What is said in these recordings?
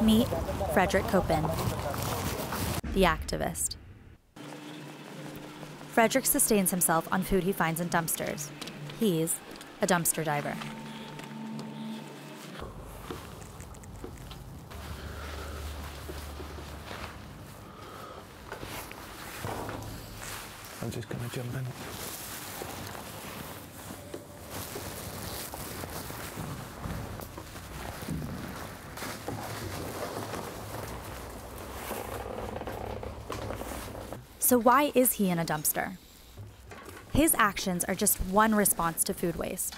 Meet Fredrik Koppen, the activist. Fredrik sustains himself on food he finds in dumpsters. He's a dumpster diver. I'm just gonna jump in. So why is he in a dumpster? His actions are just one response to food waste.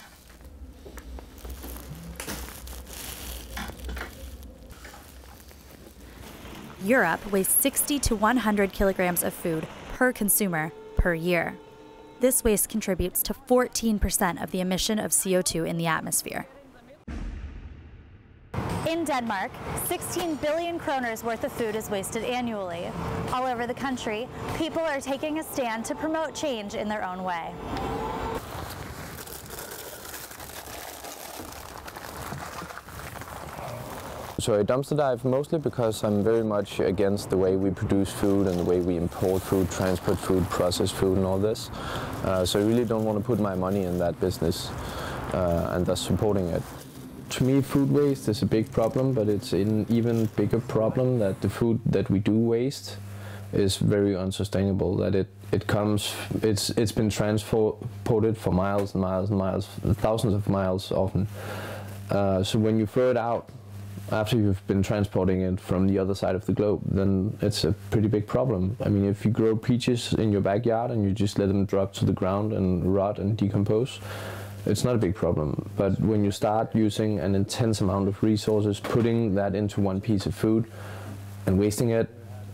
Europe wastes 60 to 100 kilograms of food per consumer per year. This waste contributes to 14% of the emission of CO2 in the atmosphere. In Denmark, 16 billion kroners worth of food is wasted annually. All over the country, people are taking a stand to promote change in their own way. So I dumpster dive mostly because I'm very much against the way we produce food and the way we import food, transport food, process food and all this. So I really don't want to put my money in that business and thus supporting it. To me, food waste is a big problem, but it's an even bigger problem that the food that we do waste is very unsustainable. That it's been transported for miles and miles and miles, thousands of miles often. So when you throw it out after you've been transporting it from the other side of the globe, then it's a pretty big problem. I mean, if you grow peaches in your backyard and you just let them drop to the ground and rot and decompose, it's not a big problem. But when you start using an intense amount of resources, putting that into one piece of food and wasting it,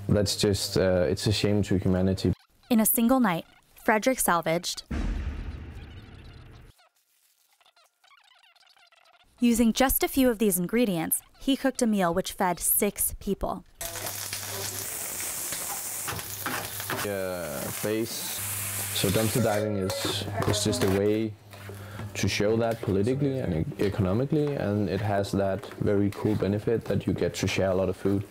that's just, it's a shame to humanity. In a single night, Fredrik salvaged, using just a few of these ingredients, he cooked a meal which fed 6 people. Base. So dumpster diving is just a way to show that politically and economically, and it has that very cool benefit that you get to share a lot of food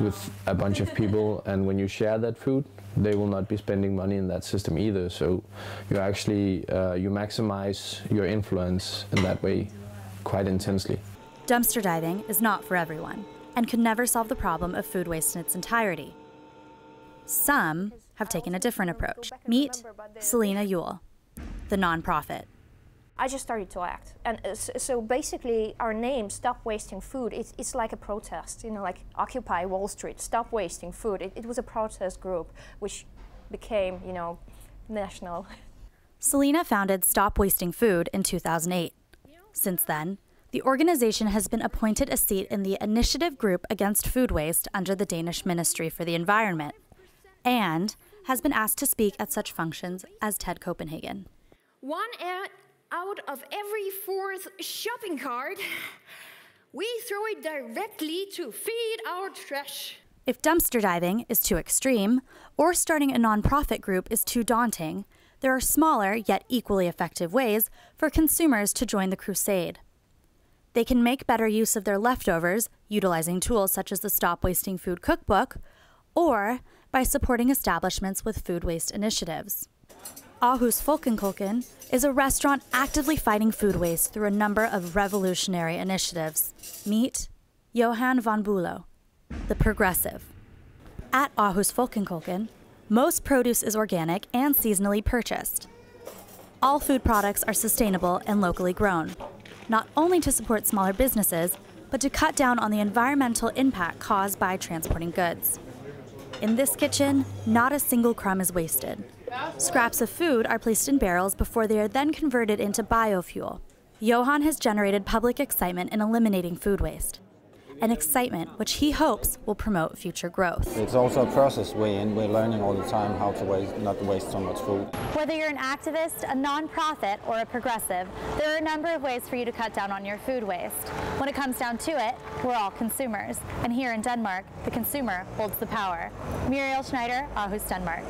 with a bunch of people, and when you share that food, they will not be spending money in that system either. So you actually you maximize your influence in that way quite intensely. Dumpster diving is not for everyone and could never solve the problem of food waste in its entirety. Some have taken a different approach. Meet Selena Yule, the nonprofit. I just started to act, and so basically our name, Stop Wasting Food, it's like a protest, you know, like Occupy Wall Street, Stop Wasting Food. It was a protest group which became, you know, national. Selena founded Stop Wasting Food in 2008. Since then, the organization has been appointed a seat in the Initiative Group Against Food Waste under the Danish Ministry for the Environment, and has been asked to speak at such functions as TED Copenhagen. Out of every 4th shopping cart, we throw it directly to feed our trash. If dumpster diving is too extreme, or starting a nonprofit group is too daunting, there are smaller yet equally effective ways for consumers to join the crusade. They can make better use of their leftovers, utilizing tools such as the Stop Wasting Food cookbook, or by supporting establishments with food waste initiatives. Aarhus Folkekolken is a restaurant actively fighting food waste through a number of revolutionary initiatives. Meet Johan van Bulow, the progressive. At Aarhus Folkekolken, most produce is organic and seasonally purchased. All food products are sustainable and locally grown, not only to support smaller businesses, but to cut down on the environmental impact caused by transporting goods. In this kitchen, not a single crumb is wasted. Scraps of food are placed in barrels before they are then converted into biofuel. Johan has generated public excitement in eliminating food waste, an excitement which he hopes will promote future growth. It's also a process we're in. We're learning all the time how to not to waste so much food. Whether you're an activist, a nonprofit, or a progressive, there are a number of ways for you to cut down on your food waste. When it comes down to it, we're all consumers. And here in Denmark, the consumer holds the power. Muriel Schneider, Aarhus, Denmark.